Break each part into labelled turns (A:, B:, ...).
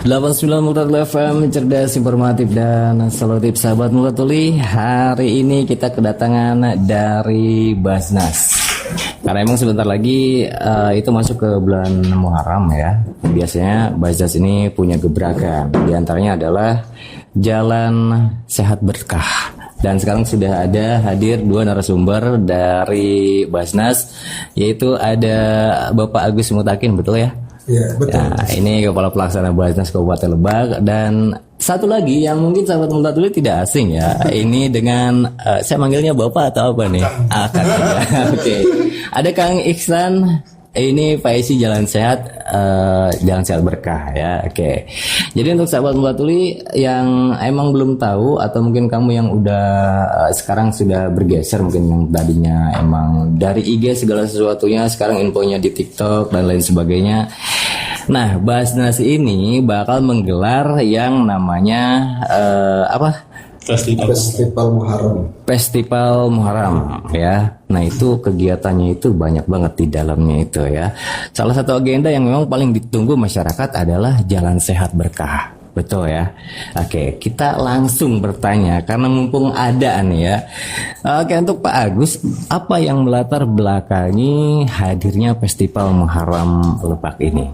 A: 89 FM, cerdas, informatif, dan solutif. Sahabat Mulatuli, hari ini kita kedatangan dari Basnas. Karena emang sebentar lagi itu masuk ke bulan Muharram ya. Biasanya Basnas ini punya gebrakan. Di antaranya adalah Jalan Sehat Berkah. Dan sekarang sudah ada hadir dua narasumber dari Basnas, yaitu ada Bapak Agus Mutakin, betul ya?
B: Iya, betul.
A: Nah, ini Kepala Pelaksana Basnas Kabupaten Lebak, dan satu lagi yang mungkin sahabat Mulatuli tidak asing ya. Ini dengan saya manggilnya Bapak atau apa nih? Kang. Oke. Ada Kang Iksan. Ini Pak Isi Jalan Sehat Berkah ya. Oke. Jadi untuk sahabat Mulatuli yang emang belum tahu, atau mungkin kamu yang udah sekarang sudah bergeser, mungkin yang tadinya emang dari IG segala sesuatunya sekarang infonya di TikTok dan lain sebagainya. Nah, Basnas ini bakal menggelar yang namanya
B: Festival
A: Muharram ya. Nah, itu kegiatannya itu banyak banget di dalamnya itu ya. Salah satu agenda yang memang paling ditunggu masyarakat adalah Jalan Sehat Berkah. Betul ya. Oke, kita langsung bertanya karena mumpung ada nih ya. Oke, untuk Pak Agus, apa yang melatar belakangi hadirnya Festival Muharram Lebak ini?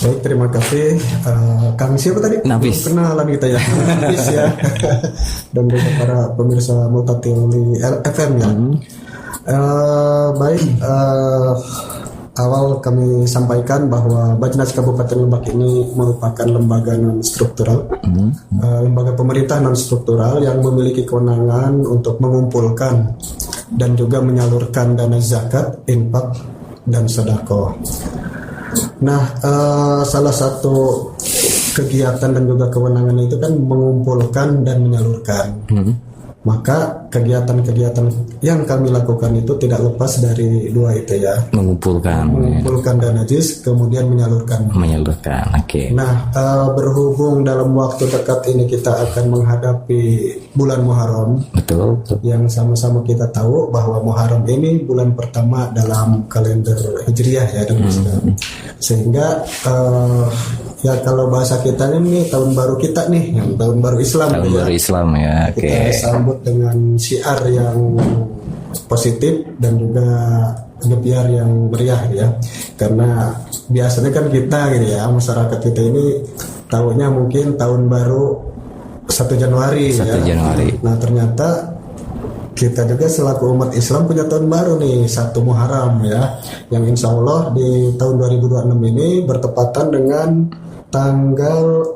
B: Baik, terima kasih. Kang siapa tadi?
A: Nafis.
B: Kenalan kita ya. Nafis ya. Dan juga para pemirsa Mulatuli FM ya. Baik, awal kami sampaikan bahwa Basnas Kabupaten Lebak ini merupakan lembaga non-struktural, lembaga pemerintah non-struktural yang memiliki kewenangan untuk mengumpulkan dan juga menyalurkan dana zakat, infak, dan sedekah. Nah, salah satu kegiatan dan juga kewenangan itu kan mengumpulkan dan menyalurkan. Maka kegiatan-kegiatan yang kami lakukan itu tidak lepas dari dua itu ya. Mengumpulkan dana jis, kemudian menyalurkan.
A: Oke.
B: Nah, berhubung dalam waktu dekat ini kita akan menghadapi bulan Muharram.
A: Betul.
B: Yang sama-sama kita tahu bahwa Muharram ini bulan pertama dalam kalender Hijriah ya dalam Islam. Sehingga ya kalau bahasa kita ini tahun baru kita nih, yang tahun baru Islam.
A: Tahun baru Islam ya. Oke.
B: Kita sambut dengan syiar yang positif dan juga gebiar yang meriah ya. Karena biasanya kan kita gitu ya, masyarakat kita ini tahunya mungkin tahun baru 1 Januari
A: 1
B: ya.
A: Januari.
B: Nah, ternyata kita juga selaku umat Islam punya tahun baru nih, 1 Muharram ya, yang insya Allah di tahun 2026 ini bertepatan dengan tanggal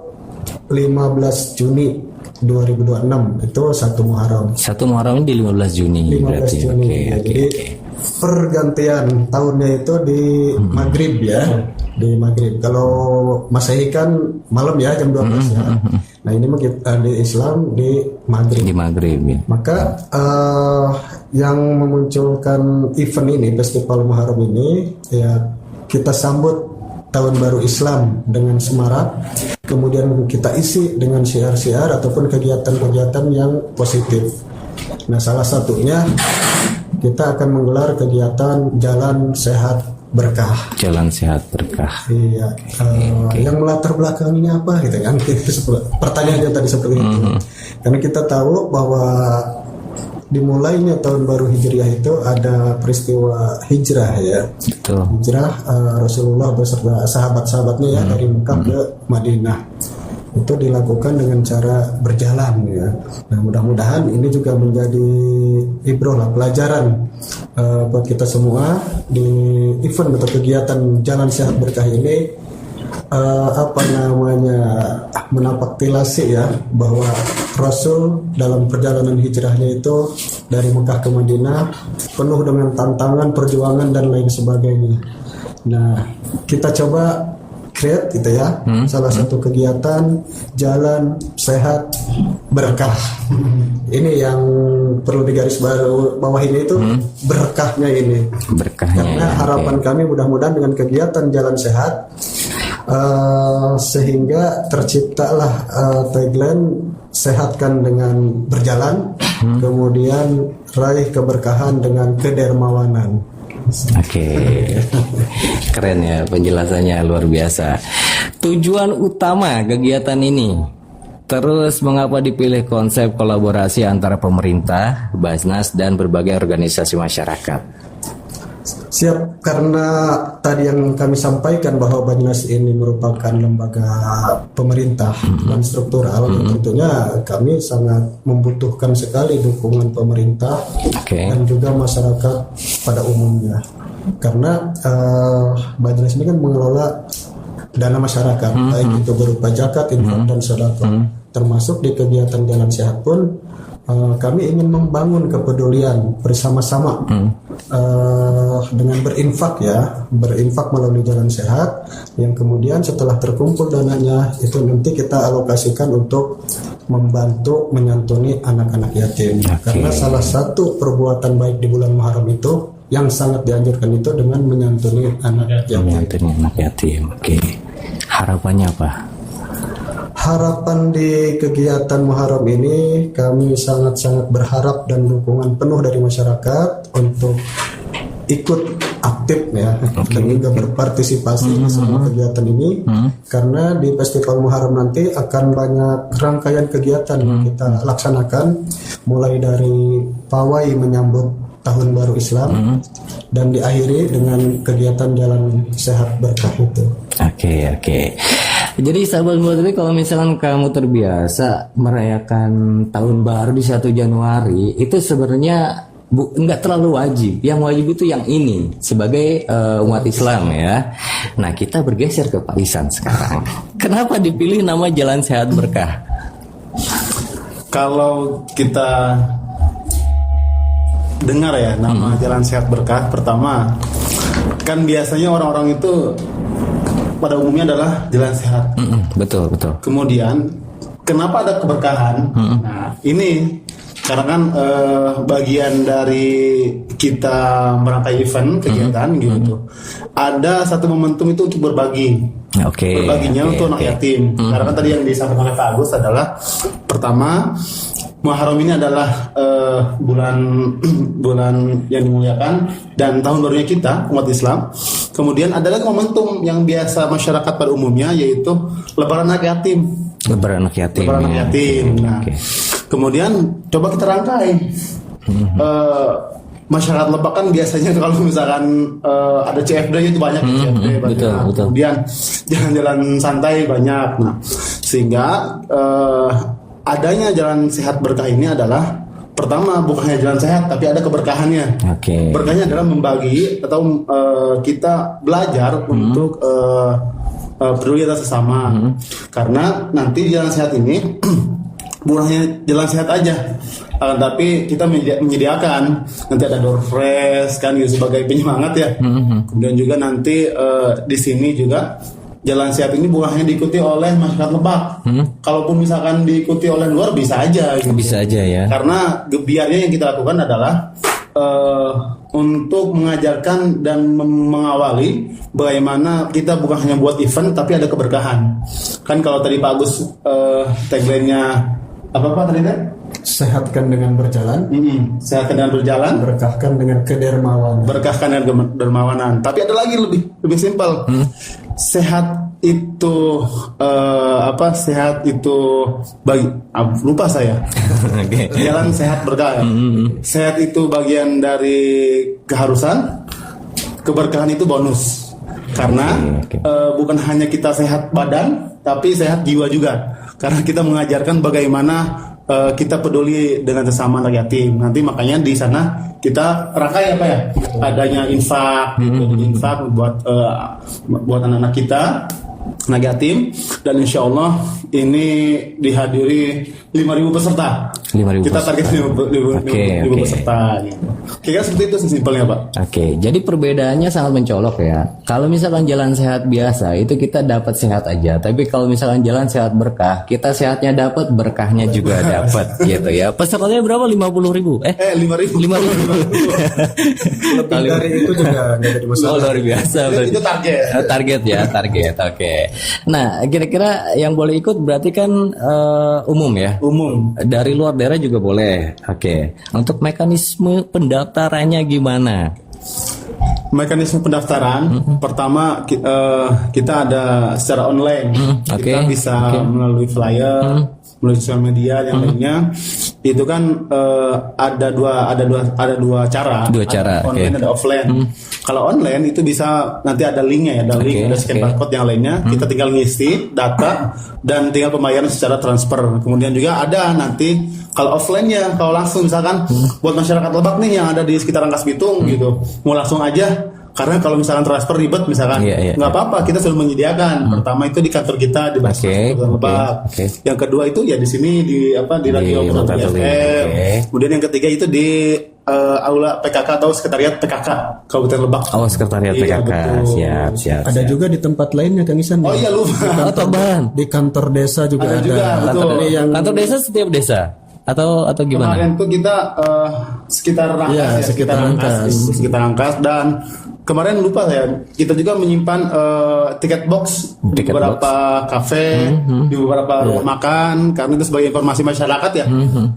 B: 15 Juni 2026, itu 1 Muharram.
A: 1 Muharram ini di 15 Juni
B: 15
A: berarti.
B: Juni. Jadi pergantian tahunnya itu di Maghrib ya. Di Maghrib. Kalau Masehi kan malam ya, jam 12 ya. Nah, ini di Islam di Maghrib.
A: Di Maghrib ya.
B: Maka yang memunculkan event ini, Festival Muharram ini ya, kita sambut tahun baru Islam dengan semarak, kemudian kita isi dengan syiar-syiar ataupun kegiatan-kegiatan yang positif. Nah, salah satunya kita akan menggelar kegiatan Jalan Sehat Berkah.
A: Jalan Sehat Berkah.
B: Iya. Yang melatar belakangnya apa gitu kan? Pertanyaannya tadi seperti itu. Karena kita tahu bahwa dimulainya tahun baru Hijriah itu ada peristiwa hijrah ya.
A: Betul.
B: Hijrah Rasulullah beserta sahabat-sahabatnya ya dari Mekah ke Madinah. Itu dilakukan dengan cara berjalan ya. Nah, mudah-mudahan ini juga menjadi ibrah lah, pelajaran buat kita semua di event atau kegiatan Jalan Sehat Berkah ini, menapaktilasi ya bahwa Rasul dalam perjalanan hijrahnya itu dari Mekah ke Madinah penuh dengan tantangan, perjuangan dan lain sebagainya. Nah, kita coba create gitu ya, salah satu kegiatan Jalan Sehat Berkah. Ini yang perlu digarisbawah ini itu berkahnya ini.
A: Berkahnya.
B: Karena harapan kami mudah-mudahan dengan kegiatan Jalan Sehat sehingga terciptalah tagline sehatkan dengan berjalan, kemudian raih keberkahan dengan kedermawanan.
A: Oke. Keren ya penjelasannya, luar biasa. tujuan utama kegiatan ini, terus mengapa dipilih konsep kolaborasi antara pemerintah, Basnas, dan berbagai organisasi masyarakat?
B: Siap, karena tadi yang kami sampaikan bahwa Basnas ini merupakan lembaga pemerintah dan struktural, tentunya kami sangat membutuhkan sekali dukungan pemerintah dan juga masyarakat pada umumnya. Karena Basnas ini kan mengelola dana masyarakat, baik itu berupa zakat, infak, dan sedekah. Termasuk di kegiatan Jalan Sehat pun kami ingin membangun kepedulian bersama-sama dengan berinfak melalui Jalan Sehat, yang kemudian setelah terkumpul dananya itu nanti kita alokasikan untuk membantu menyantuni anak-anak yatim. Karena salah satu perbuatan baik di bulan Muharram itu yang sangat dianjurkan itu dengan menyantuni anak yatim.
A: Menyantuni anak yatim. Oke. Harapannya apa?
B: Harapan di kegiatan Muharram ini, kami sangat-sangat berharap dan dukungan penuh dari masyarakat untuk ikut aktif dan juga berpartisipasi di semua kegiatan ini, karena di Festival Muharram nanti akan banyak rangkaian kegiatan yang kita laksanakan, mulai dari pawai menyambut Tahun Baru Islam dan diakhiri dengan kegiatan Jalan Sehat Berkah itu. Oke.
A: Jadi sahabat Muharram, kalau misalkan kamu terbiasa merayakan tahun baru di 1 Januari, itu sebenarnya nggak terlalu wajib. Yang wajib itu yang ini sebagai umat Islam ya. Nah, kita bergeser ke Pak Ihsan sekarang. Kenapa dipilih nama Jalan Sehat Berkah?
C: Kalau kita dengar ya nama Jalan Sehat Berkah, pertama kan biasanya orang-orang itu pada umumnya adalah jalan sehat.
A: Betul.
C: Kemudian kenapa ada keberkahan? Nah, ini karena kan bagian dari kita merangkai event kegiatan gitu. Ada satu momentum itu untuk berbagi. Berbaginya untuk anak yatim. Karena kan tadi yang disampaikan oleh Pak Agus adalah pertama, Muharram ini adalah bulan yang dimuliakan dan tahun barunya kita umat Islam. Kemudian ada lagi momentum yang biasa masyarakat pada umumnya, yaitu Lebaran anak yatim.
A: Lebaran anak yatim.
C: Nah, kemudian coba kita rangkai. Masyarakat Lebak kan biasanya kalau misalkan ada CFD itu banyak.
A: Betul.
C: Kemudian jalan-jalan santai banyak. Nah, sehingga adanya Jalan Sehat Berkah ini adalah pertama bukan hanya jalan sehat tapi ada keberkahannya. Berkahnya adalah membagi atau kita belajar untuk peduli atas sesama. Karena nanti jalan sehat ini bukan hanya jalan sehat aja, tapi kita menyediakan nanti ada door fresh kan gitu sebagai penyemangat ya. Kemudian juga nanti di sini juga Jalan Sehat ini bukan hanya diikuti oleh masyarakat Lebak. Kalaupun misalkan diikuti oleh luar bisa aja gitu.
A: Bisa aja ya.
C: Karena gebiarnya yang kita lakukan adalah untuk mengajarkan dan mengawali bagaimana kita bukan hanya buat event tapi ada keberkahan. Kan kalau tadi Pak Agus tagline-nya apa tadi kan?
B: Sehatkan dengan berjalan,
C: sehatkan dengan berjalan,
B: berkahkan dengan kedermawanan.
C: Berkahkan dengan kedermawanan. Tapi ada lagi lebih simpel. Sehat itu sehat itu bagi lupa saya. Jalan sehat berkah. Sehat itu bagian dari keharusan, keberkahan itu bonus. Karena bukan hanya kita sehat badan, tapi sehat jiwa juga. Karena kita mengajarkan bagaimana kita peduli dengan sesama anak yatim. Nanti makanya di sana kita rangkai apa ya? Adanya infak, infak buat anak-anak kita, anak yatim, dan insya Allah ini dihadiri 5.000 peserta.
A: 5.000
C: kita target 5.000 peserta. Gitu. Kira-kira seperti itu simpelnya Pak.
A: Jadi perbedaannya sangat mencolok ya. Kalau misalkan jalan sehat biasa itu kita dapat sehat aja, tapi kalau misalkan jalan sehat berkah, kita sehatnya dapat, berkahnya juga dapat gitu ya. Pesertanya berapa? 50.000?
C: 5.000.
B: Lebih dari itu juga nggak jadi masalah.
A: Luar biasa.
C: Itu target.
A: Target. Nah, kira-kira yang boleh ikut berarti kan umum ya?
C: Umum.
A: Dari luar daerah juga boleh. Untuk mekanisme pendaftarannya gimana?
C: Mekanisme pendaftaran pertama kita ada secara online. Kita bisa melalui flyer, melalui sosial media yang lainnya. Itu kan ada dua cara. Ada online ada offline. Kalau online itu bisa nanti ada linknya ya, ada link, ada scan barcode yang lainnya. Kita tinggal ngisi data dan tinggal pembayaran secara transfer. Kemudian juga ada nanti kalau offline-nya, kalau langsung misalkan buat masyarakat Lebak nih yang ada di sekitar Rangkas Bitung gitu, mau langsung aja. Karena kalau misalkan transfer ribet misalkan, nggak apa-apa, kita selalu menyediakan. Pertama itu di kantor kita di Basnas Lebak. Yang kedua itu ya di sini di Radio FM. Kemudian yang ketiga itu di aula PKK atau sekretariat PKK Kabupaten Lebak.
A: Oh, sekretariat PKK. Siap.
B: Ada juga di tempat lainnya Kang Isan.
C: Oh iya lupa.
A: Di
B: kantor desa juga ada.
A: Kantor desa setiap desa atau gimana?
C: Kemarin tuh kita sekitar Rangkas sekitar Rangkas dan kemarin lupa saya, kita juga menyimpan tiket box di beberapa kafe, di beberapa rumah makan, karena itu sebagai informasi masyarakat ya.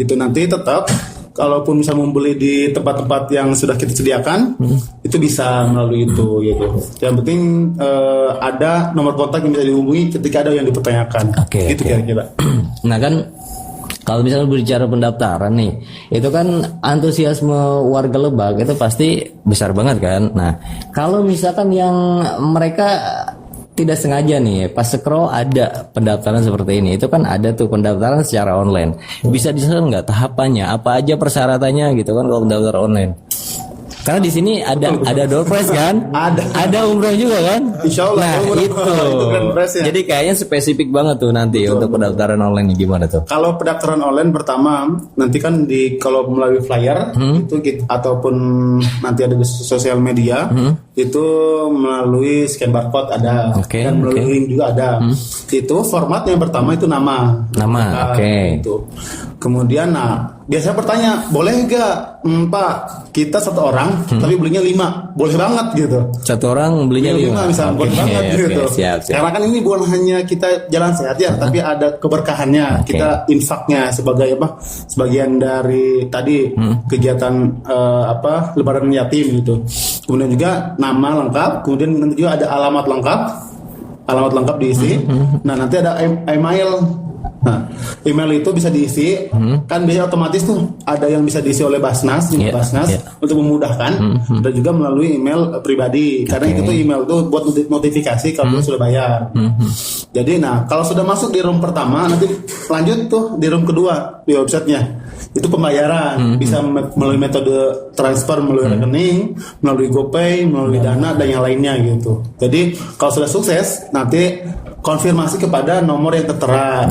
C: Itu nanti tetap, kalaupun bisa membeli di tempat-tempat yang sudah kita sediakan, itu bisa melalui itu gitu. Yang penting ada nomor kontak yang bisa dihubungi ketika ada yang dipertanyakan. Gitu kira-kira.
A: Nah kan, kalau misalnya berbicara pendaftaran nih, itu kan antusiasme warga Lebak itu pasti besar banget kan. Nah, kalau misalkan yang mereka tidak sengaja nih, pas scroll ada pendaftaran seperti ini, itu kan ada tuh pendaftaran secara online. Bisa dijelaskan nggak tahapannya, apa aja persyaratannya gitu kan kalau pendaftar online? Karena di sini ada door prize kan, ada umroh juga kan.
C: Insya Allah.
A: Nah itu jadi kayaknya spesifik banget tuh nanti untuk pendaftaran online gimana tuh?
C: Kalau pendaftaran online pertama nanti kan kalau melalui flyer itu ataupun nanti ada di sosial media itu melalui scan barcode ada dan melalui link juga ada. Itu format yang pertama itu nama. Itu. Kemudian biasanya bertanya, boleh gak Pak kita satu orang tapi belinya 5? Boleh banget gitu.
A: Satu orang belinya 5
C: misalnya boleh banget gitu.
A: Siap.
C: Karena kan ini bukan hanya kita jalan sehat ya, tapi ada keberkahannya. Kita infaknya sebagai sebagian dari tadi kegiatan lebaran yatim gitu. Kemudian juga nama lengkap, kemudian nanti juga ada alamat lengkap diisi. Nah nanti ada email. Nah, email itu bisa diisi, kan biasanya otomatis tuh ada yang bisa diisi oleh Basnas, untuk memudahkan, dan juga melalui email pribadi, karena itu tuh email tuh buat notifikasi kalau sudah bayar. Jadi, kalau sudah masuk di room pertama, nanti lanjut tuh di room kedua di websitenya. Itu pembayaran bisa melalui metode transfer, melalui rekening, melalui GoPay, melalui Dana dan yang lainnya gitu. Jadi kalau sudah sukses nanti konfirmasi kepada nomor yang tertera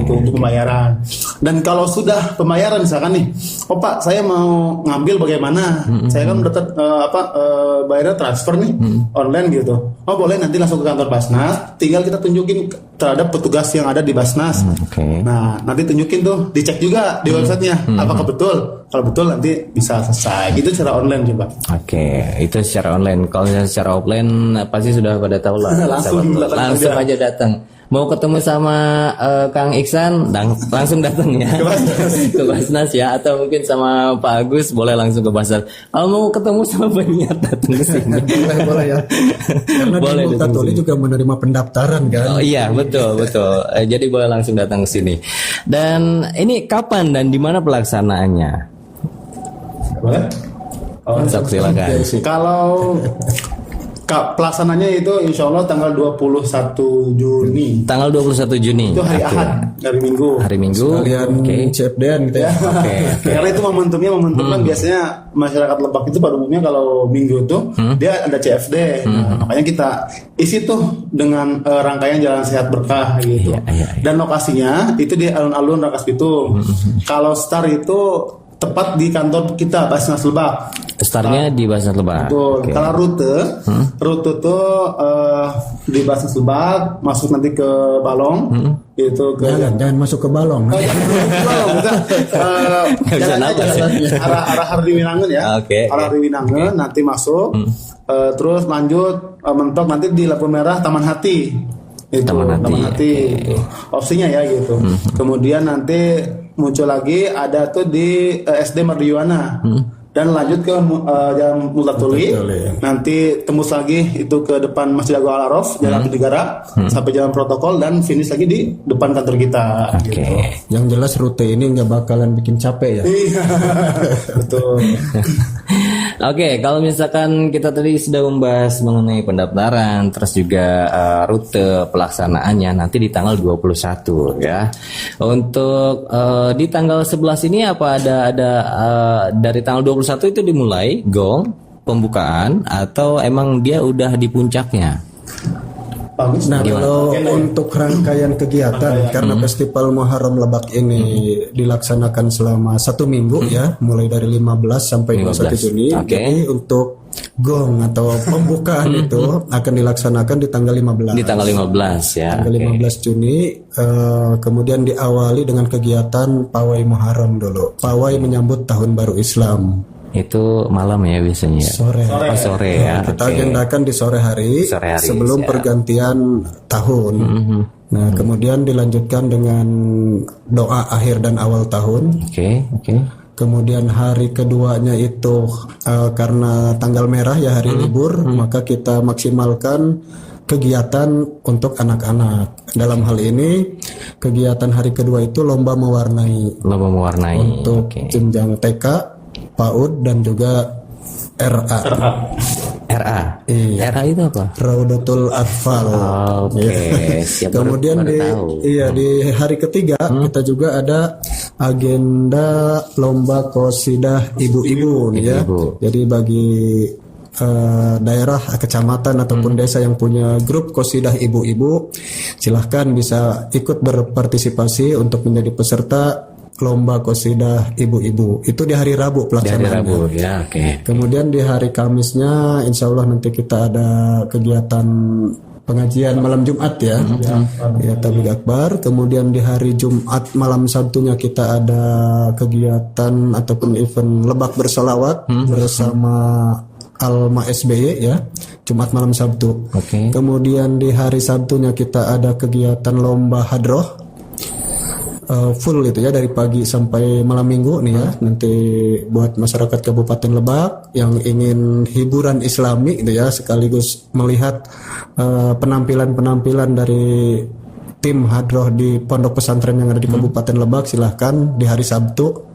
C: untuk pembayaran. Dan kalau sudah pembayaran misalkan nih, oh Pak saya mau ngambil bagaimana? Saya kan udah bayarnya transfer nih online gitu. Oh boleh, nanti langsung ke kantor Basnas, tinggal kita tunjukin terhadap petugas yang ada di Basnas. Nah nanti tunjukin tuh, dicek juga di websitenya apakah betul. Kalau betul nanti bisa selesai. Itu secara online coba.
A: Itu secara online. Kalau secara offline pasti sudah pada tahu lah. Langsung aja datang. Mau ketemu sama Kang Iksan, langsung datang ya ke Basnas ya, atau mungkin sama Pak Agus boleh langsung ke Basnas. Kalau mau ketemu sama Baniat datang ke sini.
B: boleh ya. Karena
A: boleh
B: di Multatuli juga menerima pendaftaran kan.
A: Oh iya betul. Jadi boleh langsung datang ke sini. Dan ini kapan dan di mana pelaksanaannya?
C: Boleh?
A: Silakan.
C: Kalau pelaksananya itu insya Allah tanggal 21 Juni.
A: Tanggal 21 Juni.
C: Itu hari Ahad, hari Minggu.
B: Sekalian CFD-an gitu ya.
C: Karena itu momentum kan biasanya masyarakat Lebak itu pada umumnya kalau Minggu itu dia ada CFD. Nah, makanya kita isi tuh dengan rangkaian Jalan Sehat Berkah gitu. Dan lokasinya itu di alun-alun Rangkas Bitung. Kalau start itu tepat di kantor kita Basnas Lebak.
A: Startnya di Basnas Lebak.
C: Betul. Kalau rute tuh di Basnas Lebak, masuk nanti ke Balong, itu ke
B: jangan masuk ke Balong.
C: Arah Hardiwinangun ya. Arah Hardiwinangun nanti masuk, terus lanjut mentok nanti di lampu merah Taman Hati. Taman Hati. Opsinya ya gitu. Kemudian nanti muncul lagi ada tuh di SD Mardiwana. dan lanjut ke Jalan Multatuli. Nanti tembus lagi itu ke depan Masjid Agung Al-Araf, Jalan Negara, sampai Jalan Protokol dan finish lagi di depan kantor kita.
A: Oke.
C: Gitu.
B: Yang jelas rute ini nggak bakalan bikin capek ya.
C: Iya, betul.
A: Oke, kalau misalkan kita tadi sudah membahas mengenai pendaftaran, terus juga rute pelaksanaannya nanti di tanggal 21 ya. Untuk di tanggal 11 ini apa ada dari tanggal 21 itu dimulai gong pembukaan atau emang dia udah di puncaknya?
C: Bagus.
B: Nah, kalau untuk rangkaian kegiatan, karena Festival Muharram Lebak ini dilaksanakan selama 1 minggu ya, mulai dari 15 sampai 21 Juni. Jadi untuk gong atau pembukaan itu akan dilaksanakan di tanggal 15.
A: Di tanggal 15 ya.
B: Tanggal 15 Juni, kemudian diawali dengan kegiatan Pawai Muharram dulu. Pawai menyambut Tahun Baru Islam.
A: Itu malam ya biasanya.
B: Sore.
A: Oh, sore ya.
B: Kita agendakan di sore hari sebelum
A: ya.
B: pergantian tahun. Nah, kemudian dilanjutkan dengan doa akhir dan awal tahun.
A: Oke.
B: Kemudian hari keduanya itu karena tanggal merah ya, hari libur, maka kita maksimalkan kegiatan untuk anak-anak. Dalam hal ini kegiatan hari kedua itu lomba mewarnai. Untuk jenjang TK, PAUD dan juga RA. Iya.
A: RA itu apa?
B: Raudatul Atfal.
A: Siap.
B: Kemudian di hari ketiga kita juga ada agenda lomba qosidah ibu-ibu nih ya. Jadi bagi daerah, kecamatan ataupun desa yang punya grup qosidah ibu-ibu, silahkan bisa ikut berpartisipasi untuk menjadi peserta lomba qosidah ibu-ibu. Itu di hari Rabu pelaksanaannya. Kemudian di hari Kamisnya insya Allah nanti kita ada kegiatan pengajian malam Jumat ya. Ya, tabligh akbar. Kemudian di hari Jumat malam Sabtunya kita ada kegiatan ataupun event Lebak bersolawat bersama Alma SBY ya, Jumat malam Sabtu. Kemudian di hari Sabtunya kita ada kegiatan lomba hadroh full itu ya, dari pagi sampai malam minggu nih ya. Nanti buat masyarakat Kabupaten Lebak yang ingin hiburan Islami gitu ya, sekaligus melihat penampilan-penampilan dari tim hadroh di pondok pesantren yang ada di Kabupaten Lebak, silahkan di hari Sabtu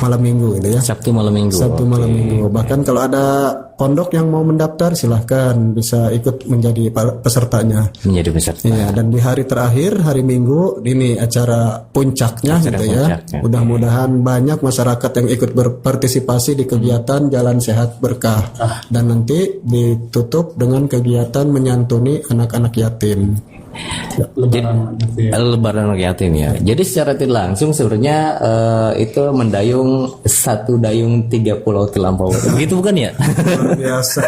B: malam minggu gitu ya.
A: Sabtu malam minggu.
B: Bahkan kalau ada pondok yang mau mendaftar, silahkan bisa ikut menjadi pesertanya. Iya, dan di hari terakhir, hari Minggu, ini acara puncaknya gitu ya. Mudah-mudahan banyak masyarakat yang ikut berpartisipasi di kegiatan Jalan Sehat Berkah. Dan nanti ditutup dengan kegiatan menyantuni anak-anak yatim.
A: Lebaran anak yatim ya. Jadi secara tidak langsung sebenarnya itu mendayung satu dayung 3 pulau terlampau. Begitu bukan ya?
B: Biasa.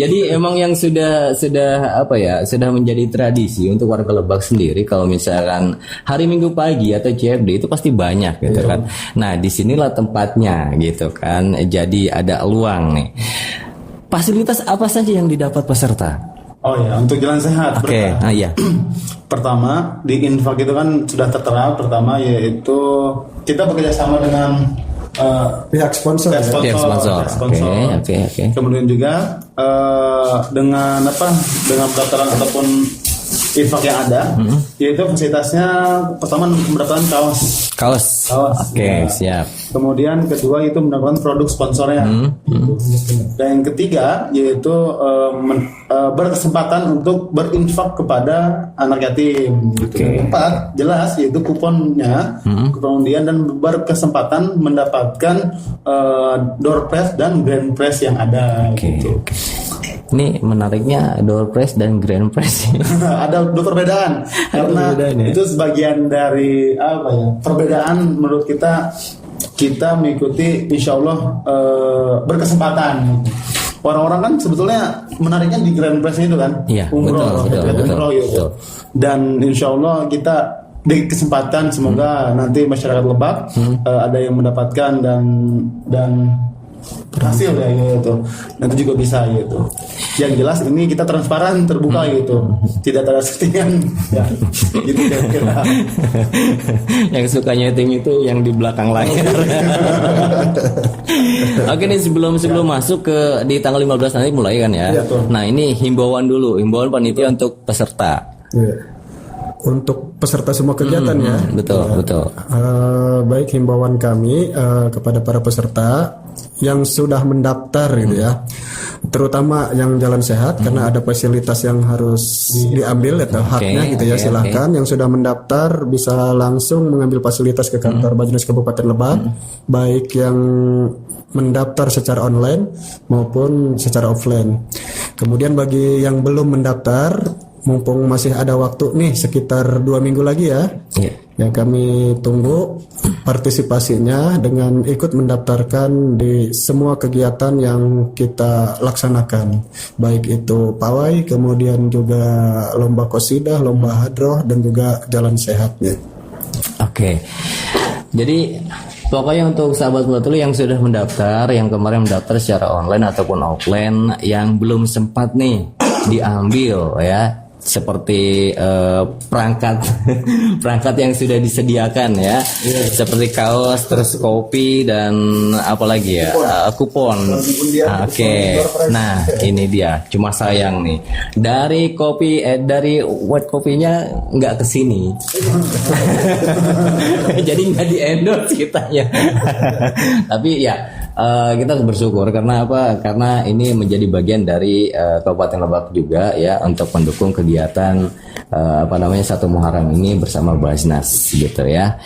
A: Jadi emang yang sudah menjadi tradisi untuk warga Lebak sendiri, kalau misalkan hari Minggu pagi atau CFD itu pasti banyak gitu kan. Nah, disinilah tempatnya gitu kan. Jadi ada luang nih. Fasilitas apa saja yang didapat peserta?
C: Oh ya, untuk Jalan Sehat.
A: Iya.
C: Pertama di infak itu kan sudah tertera. Pertama yaitu kita bekerja sama dengan
B: pihak sponsor.
A: Oke.
C: Kemudian juga dengan pendaftaran ataupun infak yang ada, yaitu fasilitasnya pertama mendapatkan kaos.
A: Siap.
C: Kemudian kedua itu mendapatkan produk sponsornya. Dan yang ketiga yaitu berkesempatan untuk berinfak kepada anak yatim. Keempat jelas yaitu kuponnya, kupon undian, dan berkesempatan mendapatkan door prize dan grand prize yang ada.
A: Ini menariknya door prize dan grand prize.
C: Ada dua perbedaan karena itu sebagian dari perbedaan menurut kita mengikuti insya Allah berkesempatan. Orang-orang kan sebetulnya menariknya di grand prize itu kan, umroh gitu. Dan insya Allah kita di kesempatan semoga nanti masyarakat Lebak ada yang mendapatkan dan hasil ya gitu. Nanti juga bisa gitu. Yang jelas ini kita transparan, terbuka gitu. Tidak ada settingan ya. Gitu kira-kira.
A: Yang suka nyeting itu yang di belakang layar. Oke nih sebelum masuk ke di tanggal 15 nanti mulai kan ya. Nah ini himbauan dulu, himbauan panitia untuk peserta.
B: Ya. Untuk peserta semua kegiatan ya.
A: Betul.
B: Baik himbauan kami kepada para peserta yang sudah mendaftar gitu ya. Terutama yang jalan sehat karena ada fasilitas yang harus diambil atau haknya gitu ya. Silahkan yang sudah mendaftar bisa langsung mengambil fasilitas ke kantor Bajnas Kabupaten Lebak, baik yang mendaftar secara online maupun secara offline. Kemudian bagi yang belum mendaftar, mumpung masih ada waktu nih sekitar 2 minggu lagi ya, yang kami tunggu partisipasinya dengan ikut mendaftarkan di semua kegiatan yang kita laksanakan, baik itu pawai, kemudian juga lomba qasidah, lomba hadroh, dan juga jalan sehatnya.
A: Oke. Jadi pokoknya untuk sahabat Mulatuli yang sudah mendaftar, yang kemarin mendaftar secara online ataupun offline, yang belum sempat nih diambil ya, seperti perangkat yang sudah disediakan ya, seperti kaos, terus kopi, dan apa lagi ya, kupon. Oke. Nah ini dia, cuma sayang nih dari dari white kopinya nggak kesini. Jadi nggak di endorse kitanya. Tapi ya kita harus bersyukur karena apa? Karena ini menjadi bagian dari Kabupaten Lebak juga ya, untuk mendukung kegiatan 1 Muharram ini bersama Bajnas gitu ya.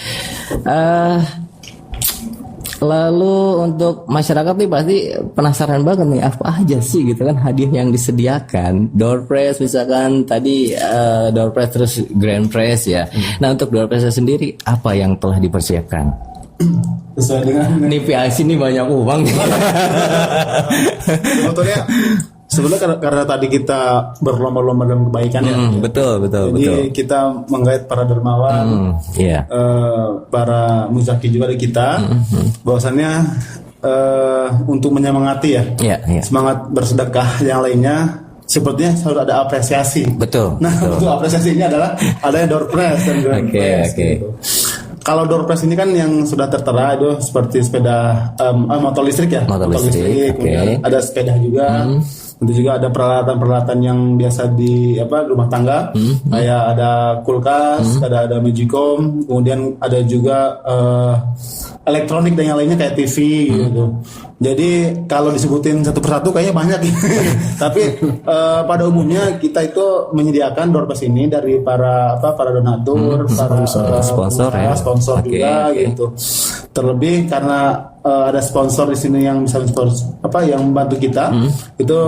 A: Lalu untuk masyarakat nih pasti penasaran banget nih apa aja sih gitu kan hadiah yang disediakan. Door prize misalkan tadi door prize, terus grand prize ya. Nah untuk door prize sendiri apa yang telah dipersiapkan?
C: Sesuai dengan
A: nih PIC ini banyak uang.
C: Sebetulnya karena tadi kita berlomba-lomba dalam kebaikan ya.
A: Betul.
C: Jadi kita menggait para dermawan, para muzaki juga dari kita, bahwasannya untuk menyemangati ya, semangat bersedekah yang lainnya. Sepertinya harus ada apresiasi.
A: Betul.
C: Nah, untuk apresiasi ini adalah adanya door prize dan grand prize. Gitu. Kalau door prize ini kan yang sudah tertera itu seperti sepeda motor listrik ya. Motor listrik. Ada sepeda juga. Tentu juga ada peralatan-peralatan yang biasa di rumah tangga. Kayak ada kulkas, ada magicom, kemudian ada juga elektronik dan yang lainnya kayak TV gitu. Jadi kalau disebutin satu persatu kayaknya banyak. Tapi pada umumnya kita itu menyediakan door prize ini dari para donatur, para sponsor juga gitu. Terlebih karena ada sponsor di sini yang bisa yang membantu kita, itu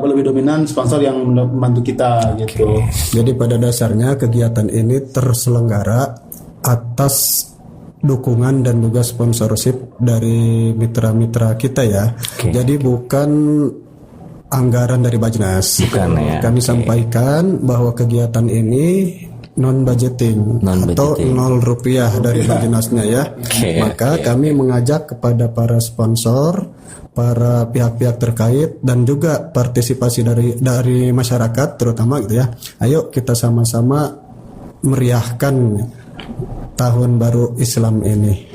C: lebih dominan sponsor yang membantu kita gitu.
B: Jadi pada dasarnya kegiatan ini terselenggara atas dukungan dan juga sponsorship dari mitra-mitra kita ya. Jadi bukan anggaran dari Bajnas. Kami sampaikan bahwa kegiatan ini non budgeting atau 0 rupiah dari Bajnasnya ya. Maka kami mengajak kepada para sponsor, para pihak-pihak terkait, dan juga partisipasi dari masyarakat terutama gitu ya. Ayo kita sama-sama meriahkan tahun baru Islam ini.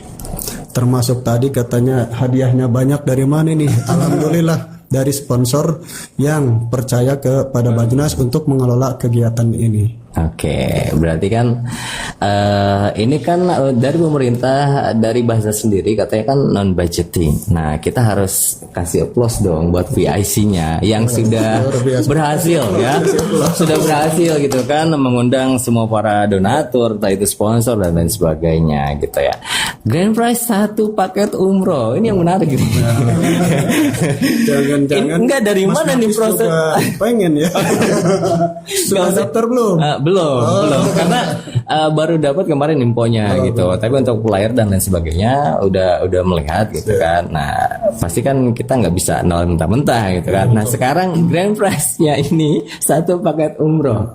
B: Termasuk tadi katanya hadiahnya banyak, dari mana nih? Alhamdulillah dari sponsor yang percaya kepada Bajnas untuk mengelola kegiatan ini.
A: Oke, berarti kan ini kan dari pemerintah, dari Bajnas sendiri katanya kan non budgeting. Nah, kita harus kasih applause dong buat VIC-nya yang sudah berhasil ya. Sudah berhasil gitu kan mengundang semua para donatur, entah itu sponsor dan lain sebagainya gitu ya. Grand prize 1 paket umroh. Ini yang menarik gitu.
B: Jangan-jangan
A: enggak dari mana nih proses?
B: Pengen ya. Sudah daftar belum?
A: Belum karena baru dapat kemarin infonya gitu. Tapi untuk flyer dan lain sebagainya udah melihat gitu kan. Nah pasti kan kita nggak bisa nol mentah-mentah gitu kan. Nah sekarang grand prize-nya ini 1 paket umroh.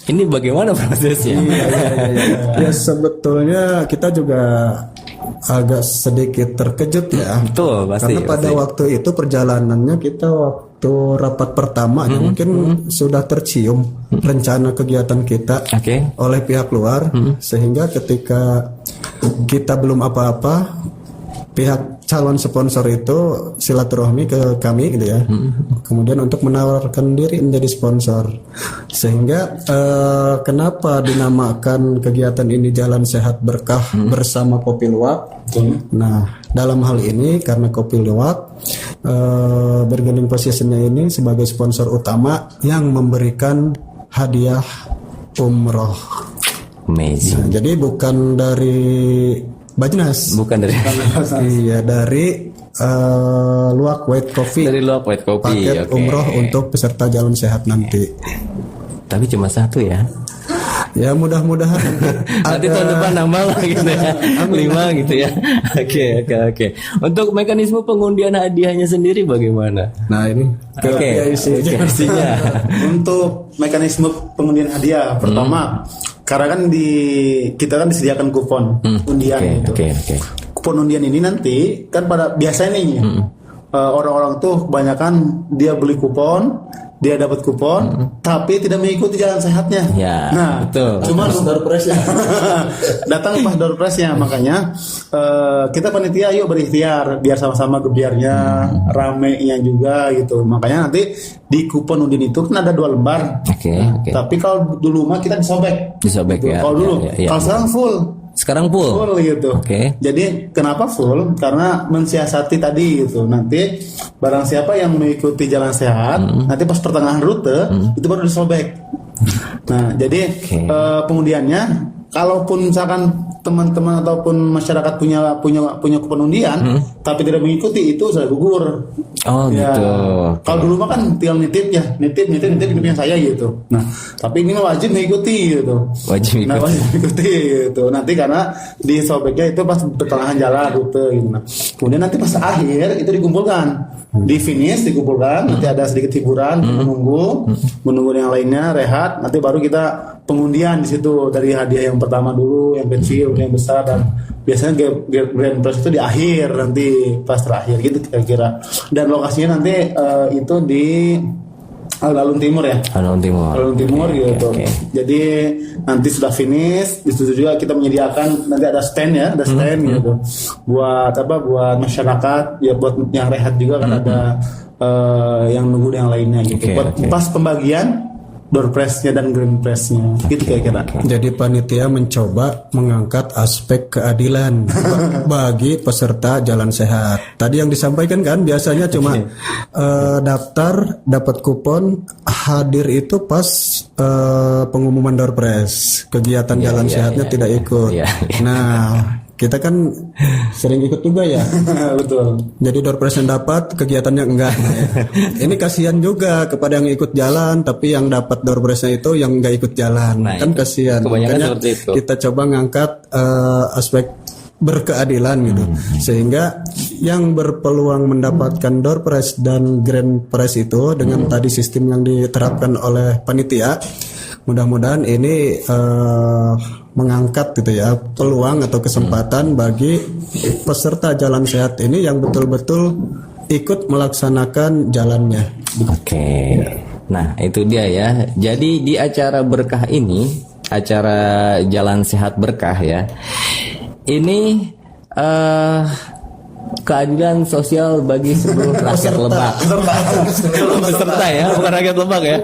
A: Ini bagaimana prosesnya?
B: Ya sebetulnya kita juga agak sedikit terkejut ya.
A: Betul, pasti.
B: Karena pada waktu itu perjalanannya kita waktu rapat pertama ya, mungkin sudah tercium rencana kegiatan kita oleh pihak luar, sehingga ketika kita belum apa-apa, pihak calon sponsor itu silaturahmi ke kami gitu ya. Kemudian untuk menawarkan diri menjadi sponsor. Sehingga kenapa dinamakan kegiatan ini Jalan Sehat Berkah bersama Kopi Luwak? Nah, dalam hal ini karena Kopi Luwak bergaining positionnya ini sebagai sponsor utama yang memberikan hadiah umroh.
A: Amazing.
B: Nah, jadi bukan dari Bajnas.
A: Bukan dari
B: iya, dari Luwak White Coffee.
A: Dari Luwak White Coffee.
B: Paket umroh untuk peserta Jalan Sehat nanti.
A: Tapi cuma satu ya.
B: Ya mudah-mudahan
A: nanti tahun depan nambah lah gitu ya. 5 gitu ya. Oke. Untuk mekanisme pengundian hadiahnya sendiri bagaimana?
B: Nah ini
A: isinya.
C: Untuk mekanisme pengundian hadiah pertama, karena kan kita kan disediakan kupon undian gitu. Kupon undian ini nanti kan pada biasanya nih orang-orang tuh kebanyakan dia beli kupon, dia dapat kupon, tapi tidak mengikuti jalan sehatnya.
A: Ya,
C: nah,
A: betul.
C: Cuma door press-nya. Datang pas door press-nya, makanya kita panitia yuk berikhtiar biar sama-sama gebiarnya, ramenya juga gitu. Makanya nanti di kupon undian itu kan ada 2 lembar. Tapi kalau dulu mah kita disobek gitu.
A: Ya.
C: Kalau dulu, kalau sekarang full.
A: Sekarang full
C: gitu. Jadi kenapa full? Karena mensiasati tadi gitu. Nanti barang siapa yang mengikuti jalan sehat, nanti pas pertengahan rute itu baru disobek. Nah, jadi pengundiannya, kalaupun misalkan teman-teman ataupun masyarakat punya kupon undian, tapi tidak mengikuti, itu sudah gugur.
A: Oh ya. Gitu.
C: Kalau dulu mah kan tinggal nitip hidupnya saya gitu. Nah, tapi ini mah wajib mengikuti gitu. Wajib mengikuti gitu. Nanti karena di sobeknya itu pas pertengahan jalan rute gitu. Nah, kemudian nanti pas akhir itu dikumpulkan. Di finish dikumpulkan, nanti ada sedikit hiburan, menunggu yang lainnya rehat, nanti baru kita pengundian di situ dari hadiah yang pertama dulu, yang kecil, yang besar, dan biasanya grand prize itu di akhir nanti pas terakhir gitu kira-kira. Dan lokasinya nanti itu di Alun-Alun Timur ya. Alun-Alun Timur gitu. Jadi nanti sudah finish, di situ juga kita menyediakan nanti ada stand ya, gitu. Buat masyarakat ya, buat yang rehat juga kan ada yang nunggu yang lainnya gitu. Pas pembagian door prize-nya dan grand prize-nya gitu kira-kira.
B: Jadi panitia mencoba mengangkat aspek keadilan bagi peserta jalan sehat. Tadi yang disampaikan kan biasanya cuma daftar, dapat kupon, hadir itu pas pengumuman door prize. Kegiatan jalan sehatnya tidak ikut. Nah, kita kan sering ikut juga ya.
C: Betul.
B: Jadi door prize yang dapat, kegiatannya enggak. Ini kasihan juga kepada yang ikut jalan, tapi yang dapat door prize-nya itu yang enggak ikut jalan. Nah, kan kasihan. Makanya kita coba ngangkat aspek berkeadilan gitu. Sehingga yang berpeluang mendapatkan door prize dan grand prize itu dengan tadi sistem yang diterapkan oleh panitia, mudah-mudahan ini mengangkat gitu ya peluang atau kesempatan bagi peserta jalan sehat ini yang betul-betul ikut melaksanakan jalannya.
A: Nah itu dia ya. Jadi di acara berkah ini, acara Jalan Sehat Berkah ya, ini keadilan sosial bagi seluruh rakyat Lebak. Peserta ya, bukan rakyat Lebak ya.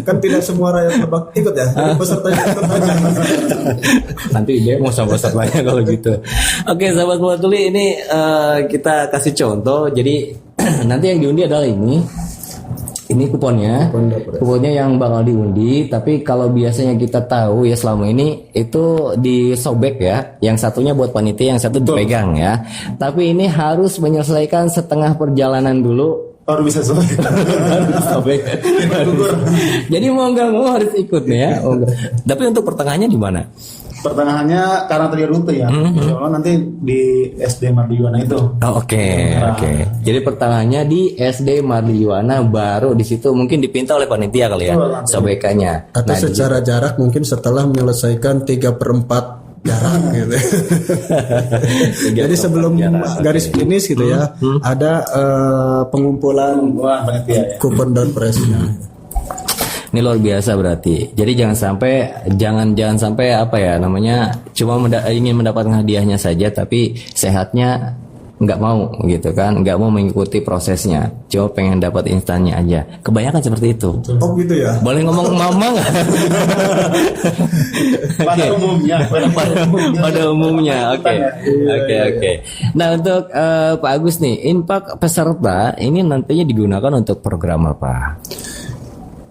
B: Kan tidak semua rakyat Lebak ikut ya. Pesertanya ikut aja.
A: Nanti dia mau sama pesertanya kalau gitu. Oke, sahabat Mulat Tuli, ini kita kasih contoh. Jadi nanti yang diundi adalah ini kuponnya yang bakal diundi. Tapi kalau biasanya kita tahu ya selama ini itu disobek ya, yang satunya buat panitia, yang satu dipegang ya. Tapi ini harus menyelesaikan setengah perjalanan dulu
C: baru bisa sobek.
A: Jadi mau nggak mau harus ikut nih ya. Tapi untuk pertengahannya di mana?
C: Pertengahannya karena tadi rute ya, nanti di SD Mardiwana itu.
A: Oke. Jadi pertengahannya di SD Mardiwana, baru di situ mungkin dipinta oleh panitia kali ya, sobekannya.
B: Atau secara jarak mungkin setelah menyelesaikan 3/4 jarang gitu. Jadi sebelum garis finish gitu ya, ada pengumpulan kupon door prize-nya.
A: Ini luar biasa berarti. Jadi jangan sampai apa ya namanya cuma ingin mendapatkan hadiahnya saja tapi sehatnya nggak mau gitu kan, nggak mau mengikuti prosesnya, cuma pengen dapat instannya aja. Kebanyakan seperti itu.
B: Oh gitu ya.
A: Boleh ngomong mama nggak? Pada umumnya. Oke. Nah untuk Pak Agus nih, infak peserta ini nantinya digunakan untuk program apa?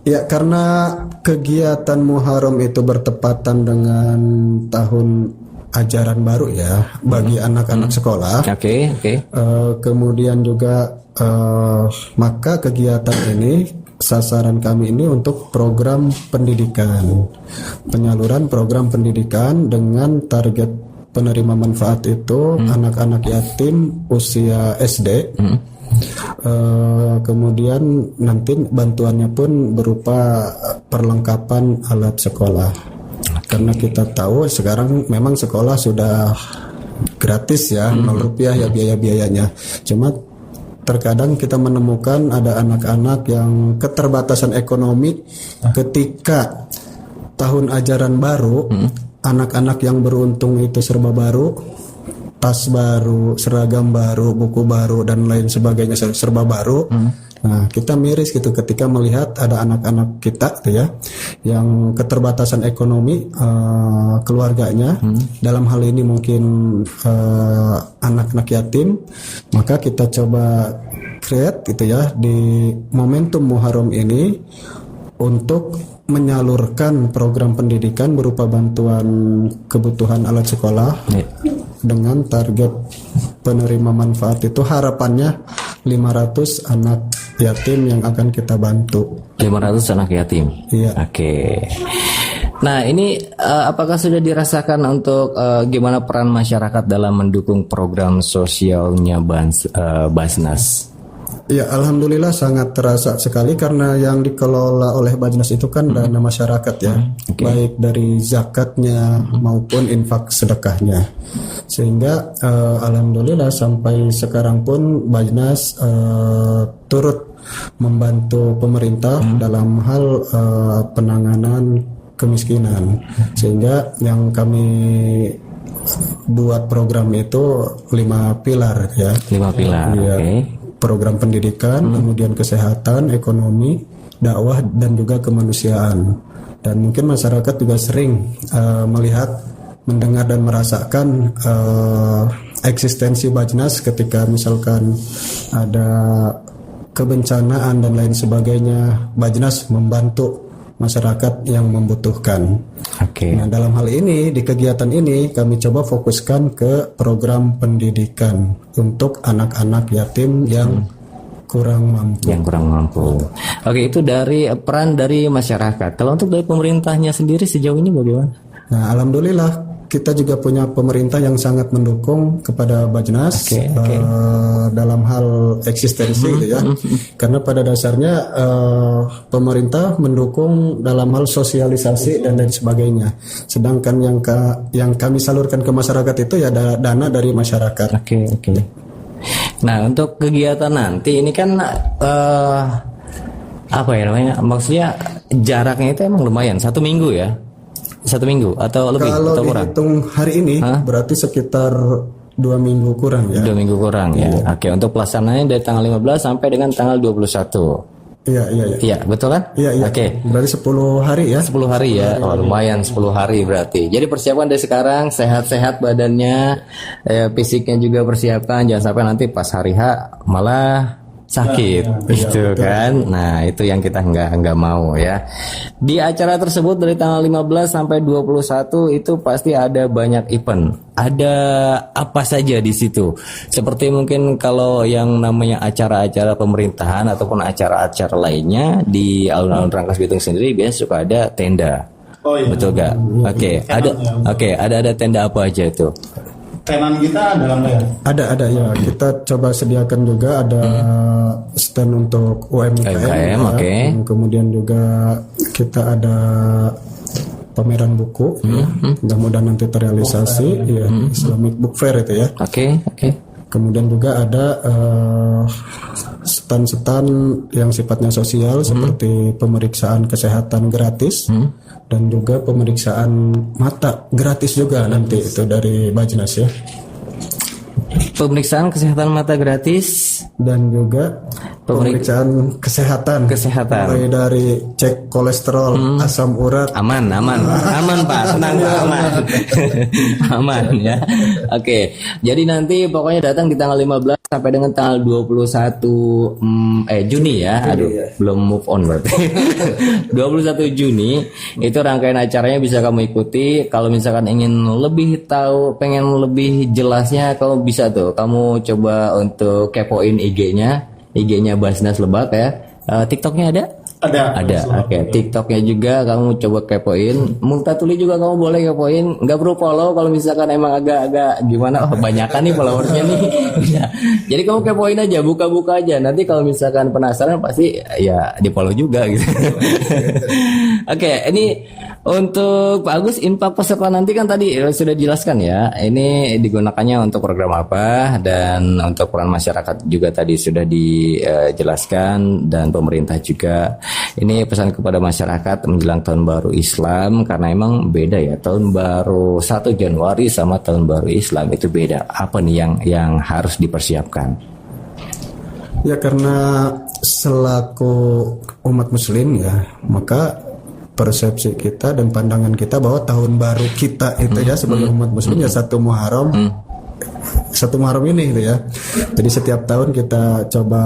B: Ya, karena kegiatan Muharram itu bertepatan dengan tahun ajaran baru ya bagi anak-anak sekolah.
A: Oke.
B: Kemudian juga maka kegiatan ini sasaran kami ini untuk program pendidikan, penyaluran program pendidikan dengan target penerima manfaat itu anak-anak yatim usia SD. Kemudian nanti bantuannya pun berupa perlengkapan alat sekolah. Karena kita tahu sekarang memang sekolah sudah gratis ya, 0 rupiah ya biaya-biayanya. Cuma terkadang kita menemukan ada anak-anak yang keterbatasan ekonomi ketika tahun ajaran baru, anak-anak yang beruntung itu serba baru, tas baru, seragam baru, buku baru dan lain sebagainya serba baru. Nah, kita miris gitu ketika melihat ada anak-anak kita tuh ya yang keterbatasan ekonomi keluarganya, dalam hal ini mungkin anak-anak yatim, maka kita coba create gitu ya di momentum Muharram ini untuk menyalurkan program pendidikan berupa bantuan kebutuhan alat sekolah dengan target penerima manfaat itu harapannya 500 anak yatim yang akan kita bantu.
A: 500 anak yatim.
B: Iya.
A: Oke. Nah ini apakah sudah dirasakan untuk gimana peran masyarakat dalam mendukung program sosialnya Basnas?
B: Ya, alhamdulillah sangat terasa sekali karena yang dikelola oleh Basnas itu kan dana masyarakat ya, baik dari zakatnya maupun infak sedekahnya. Sehingga alhamdulillah sampai sekarang pun Basnas turut membantu pemerintah dalam hal penanganan kemiskinan. Sehingga yang kami buat program itu 5 pilar ya.
A: 5 pilar.
B: Ya.
A: Oke.
B: Program pendidikan, kemudian kesehatan, ekonomi, dakwah dan juga kemanusiaan. Dan mungkin masyarakat juga sering melihat, mendengar dan merasakan eksistensi Basnas ketika misalkan ada kebencanaan dan lain sebagainya, Basnas membantu masyarakat yang membutuhkan.
A: Oke.
B: Nah, dalam hal ini di kegiatan ini kami coba fokuskan ke program pendidikan untuk anak-anak yatim yang kurang mampu.
A: Oke, itu dari peran dari masyarakat. Kalau untuk dari pemerintahnya sendiri sejauh ini bagaimana?
B: Nah, alhamdulillah kita juga punya pemerintah yang sangat mendukung kepada Basnas dalam hal eksistensi gitu ya. Karena pada dasarnya pemerintah mendukung dalam hal sosialisasi dan lain sebagainya. Sedangkan yang kami salurkan ke masyarakat itu ya dana dari masyarakat.
A: Oke. Nah, untuk kegiatan nanti ini kan apa ya namanya? Maksudnya jaraknya itu emang lumayan, 1 minggu ya. 1 minggu atau lebih
B: kalau
A: atau kurang?
B: dihitung hari ini berarti sekitar 2 minggu kurang ya.
A: 2 minggu kurang ya. Oke, untuk pelaksanaannya dari tanggal 15 sampai dengan tanggal 21. Iya, betul kan?
B: Iya.
A: Oke.
B: Berarti 10 hari ya.
A: 10 hari ya. Oh, lumayan 10 hari berarti. Jadi persiapan dari sekarang, sehat-sehat badannya, fisiknya juga persiapkan, jangan sampai nanti pas hari H malah sakit gitu kan. Nah, itu yang kita nggak mau ya. Di acara tersebut dari tanggal 15 sampai 21 itu pasti ada banyak event. Ada apa saja di situ? Seperti mungkin kalau yang namanya acara-acara pemerintahan ataupun acara-acara lainnya di alun-alun Rangkas Bitung sendiri biasanya suka ada tenda.
C: Oh iya.
A: Betul gak? Oke, ada tenda apa aja itu?
C: Tenan kita dalam layar.
B: Ada ya. Kita coba sediakan juga ada stand untuk UMKM.
A: Oke.
B: Kemudian juga kita ada pameran buku, ya. Mudah-mudahan nanti terrealisasi, ya, Islamic Book Fair itu ya.
A: Oke.
B: Kemudian juga ada stand-stand yang sifatnya sosial seperti pemeriksaan kesehatan gratis dan juga pemeriksaan mata gratis juga nanti itu dari Bajnas ya.
A: Pemeriksaan kesehatan mata gratis
B: Dan juga pemeriksaan kesehatan. Mulai dari cek kolesterol, asam urat.
A: Aman Pak, tenang Pak, aman. Aman ya. Oke. Jadi nanti pokoknya datang di tanggal 15 sampai dengan tanggal 21 Juni ya. Aduh, belum move on berarti. 21 Juni itu rangkaian acaranya bisa kamu ikuti. Kalau misalkan ingin lebih tahu, pengen lebih jelasnya, kamu bisa tuh. Kamu coba untuk kepoin IG-nya Basnas Lebak ya. TikToknya ada? Ada. Oke. TikToknya juga kamu coba kepoin. Multatuli juga kamu boleh kepoin. Nggak perlu follow kalau misalkan emang agak gimana. Oh, banyakan nih followersnya nih. Ya. Jadi kamu kepoin aja, buka-buka aja. Nanti kalau misalkan penasaran pasti ya di follow juga gitu. Oke, ini untuk Pak Agus, infak peserta nanti kan tadi sudah dijelaskan ya. Ini digunakannya untuk program apa, dan untuk peran masyarakat juga tadi sudah dijelaskan, dan pemerintah juga. Ini pesan kepada masyarakat menjelang tahun baru Islam, karena emang beda ya, tahun baru 1 Januari sama tahun baru Islam itu beda. Apa nih yang harus dipersiapkan?
B: Ya, karena selaku umat muslim ya, maka persepsi kita dan pandangan kita bahwa tahun baru kita itu ya sebagai umat muslim ya 1 Muharram. 1 Muharram ini gitu ya. Jadi setiap tahun kita coba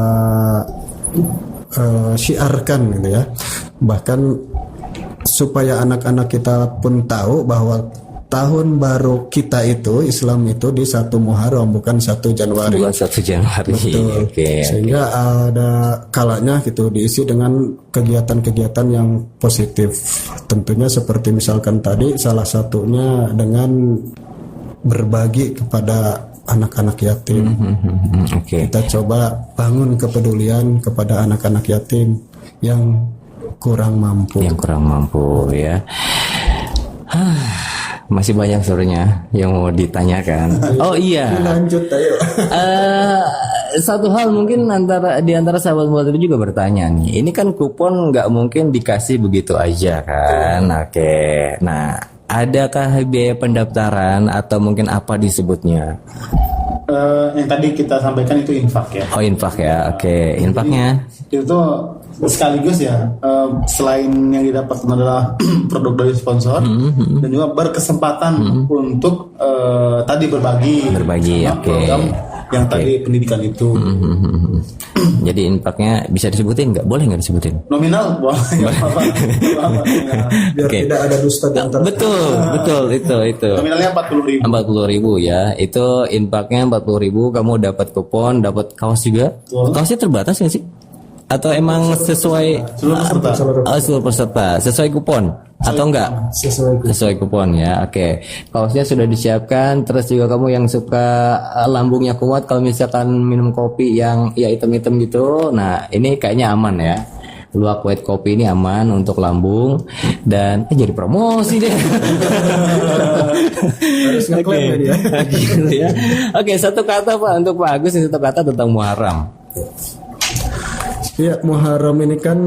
B: syiarkan gitu ya. Bahkan supaya anak-anak kita pun tahu bahwa tahun baru kita itu Islam itu di 1 Muharram, bukan 1 Januari.
A: Bukan 1 Januari.
B: Betul. Sehingga ada kalanya gitu diisi dengan kegiatan-kegiatan yang positif. Tentunya seperti misalkan tadi salah satunya dengan berbagi kepada anak-anak yatim. Kita coba bangun kepedulian kepada anak-anak yatim yang kurang mampu.
A: Ya. Masih banyak sebenarnya yang mau ditanyakan. Oh iya.
B: Lanjut ayo.
A: Satu hal mungkin di antara sahabat itu juga bertanya nih. Ini kan kupon nggak mungkin dikasih begitu aja kan. Oke. Nah, adakah biaya pendaftaran atau mungkin apa disebutnya?
C: Yang tadi kita sampaikan itu infak ya.
A: Oh, infak ya. Oke. Infaknya
C: itu sekaligus ya, selain yang didapatkan adalah produk dari sponsor, dan juga berkesempatan untuk tadi berbagi program yang tadi pendidikan itu.
A: Jadi infaknya bisa disebutin nggak? Boleh nggak disebutin?
C: Nominal boleh.
B: Biar tidak ada dusta di antara.
A: Betul itu.
C: Nominalnya 40.000.
A: 40.000 ya. Itu infaknya 40.000. Kamu dapat kupon, dapat kaos juga. Kaosnya terbatas nggak sih? Atau emang sesuai seluruh peserta sesuai kupon atau enggak? Sesuai kupon ya. Oke. Kaosnya sudah disiapkan. Terus juga kamu yang suka lambungnya kuat, kalau misalkan minum kopi yang ya hitam-hitam gitu, nah ini kayaknya aman ya. Luwak white kopi ini aman untuk lambung, dan jadi promosi deh.
B: Harus ngeklaim ya.
A: Gitu ya. Oke, satu kata Pak untuk Pak Agus, satu kata tentang Muharram.
B: Ya, Muharram ini kan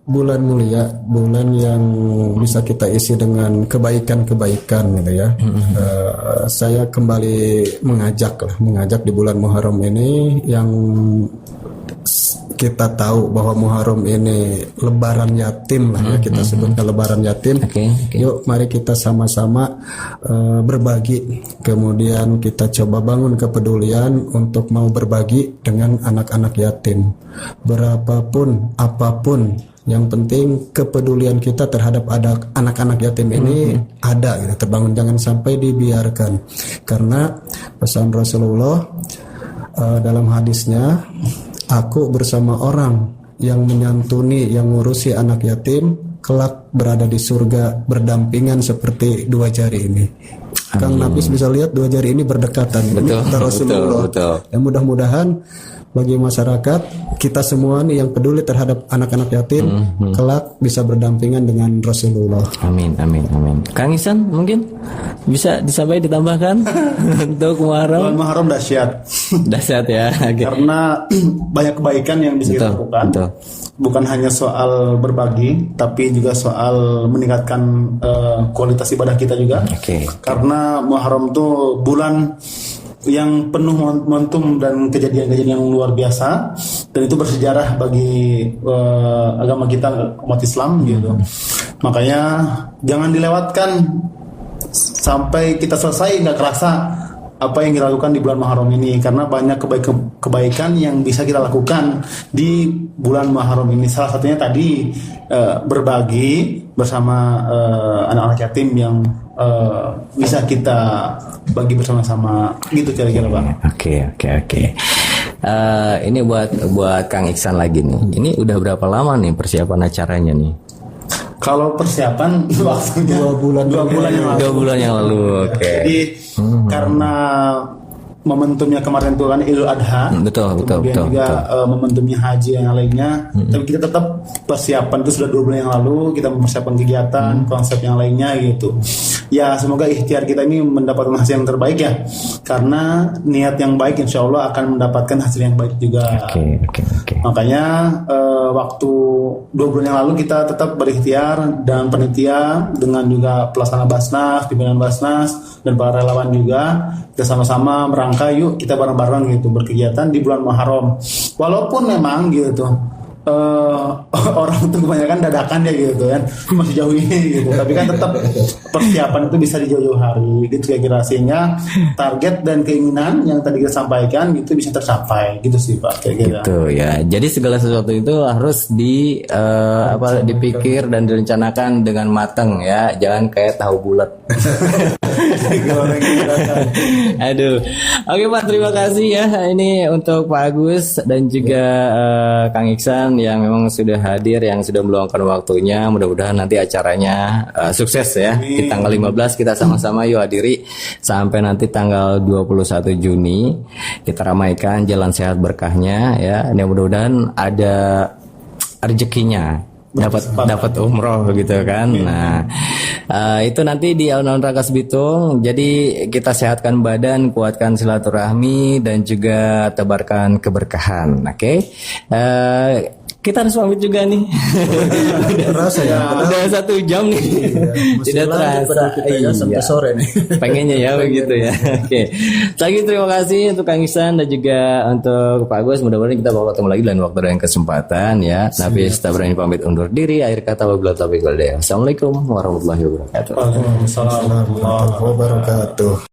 B: bulan mulia, bulan yang bisa kita isi dengan kebaikan-kebaikan gitu ya. Saya kembali mengajak di bulan Muharram ini, yang kita tahu bahwa Muharram ini lebaran yatim lah ya, kita sebutkan lebaran yatim. Yuk mari kita sama-sama berbagi, kemudian kita coba bangun kepedulian untuk mau berbagi dengan anak-anak yatim. Berapapun apapun, yang penting kepedulian kita terhadap anak-anak yatim ini ada gitu, terbangun, jangan sampai dibiarkan. Karena pesan Rasulullah dalam hadisnya, aku bersama orang yang menyantuni, yang ngurusi anak yatim, kelak berada di surga berdampingan seperti 2 jari ini. Kang Nafis bisa lihat 2 jari ini berdekatan.
A: Betul,
B: Rasulullah.
A: betul.
B: Ya, mudah-mudahan bagi masyarakat, kita semua nih yang peduli terhadap anak-anak yatim kelak bisa berdampingan dengan Rasulullah.
A: Amin, amin, amin. Kang Ihsan mungkin bisa disampaikan ditambahkan untuk Muharram.
C: Bulan Muharram dahsyat.
A: Dahsyat ya. Oke.
C: Karena banyak kebaikan yang bisa kita lakukan.
A: Betul.
C: Bukan hanya soal berbagi, tapi juga soal meningkatkan kualitas ibadah kita juga.
A: Oke.
C: Karena Muharram itu bulan yang penuh momentum dan kejadian-kejadian yang luar biasa, dan itu bersejarah bagi agama kita, umat Islam gitu. Makanya jangan dilewatkan sampai kita selesai nggak kerasa apa yang dilakukan di bulan Muharram ini, karena banyak kebaikan yang bisa kita lakukan di bulan Muharram ini. Salah satunya tadi berbagi bersama anak-anak yatim yang bisa kita bagi bersama-sama gitu kira-kira Pak.
A: Oke. Ini buat Kang Ihsan lagi nih. Ini udah berapa lama nih persiapan acaranya nih?
C: Kalau persiapan waktunya 2 bulan yang lalu.
A: 2 bulan yang lalu. Oke.
C: Jadi karena momentumnya kemarin itu kan Idul Adha,
A: betul
C: juga momentumnya haji yang lainnya, tapi kita tetap persiapan itu sudah 2 bulan yang lalu, kita mempersiapkan kegiatan, konsep yang lainnya gitu. Ya semoga ikhtiar kita ini mendapatkan hasil yang terbaik ya, karena niat yang baik insya Allah akan mendapatkan hasil yang baik juga.
A: Oke.
C: Makanya waktu 2 bulan yang lalu kita tetap berikhtiar dan panitia dengan juga pelaksana Basnas, pimpinan Basnas dan para relawan juga, kita sama-sama merangka yuk kita bareng-bareng gitu berkegiatan di bulan Muharram. Walaupun memang gitu orang tuh kebanyakan dadakan ya gitu kan, masih jauh ini gitu, tapi kan tetap persiapan itu bisa di jauh-jauh hari gitu kira-kira, sehingga target dan keinginan yang tadi kita sampaikan gitu bisa tercapai gitu sih Pak kira-kira.
A: Gitu ya. Jadi segala sesuatu itu harus dipikir dan direncanakan dengan matang ya, jangan kayak tahu bulat. Aduh. Oke Pak, terima kasih ya ini untuk Pak Agus dan juga Kang Ihsan yang memang sudah hadir, yang sudah meluangkan waktunya. Mudah-mudahan nanti acaranya sukses ya. Di tanggal 15 kita sama-sama yuk hadiri sampai nanti tanggal 21 Juni kita ramaikan jalan sehat berkahnya ya. Dan mudah-mudahan ada rezekinya, dapat umroh gitu kan. Nah, itu nanti di Alun-Alun Rangkas Bitung. Jadi kita sehatkan badan, kuatkan silaturahmi dan juga tebarkan keberkahan. Oke. Kita harus pamit juga nih.
B: Terasa ya.
A: Udah 1 jam nih. Tidak terasa.
B: Kita sampai sore nih.
A: Pengennya ya begitu ya. Oke. Lagi terima kasih untuk Kang Ihsan dan juga untuk Pak Agus. Mudah-mudahan kita bakal ketemu lagi dalam waktu dan kesempatan ya. Tapi kita berani pamit undur diri. Akhir kata wabillahi taufiq wal hidayah. Assalamualaikum warahmatullahi wabarakatuh.
C: Waalaikumsalam warahmatullahi wabarakatuh.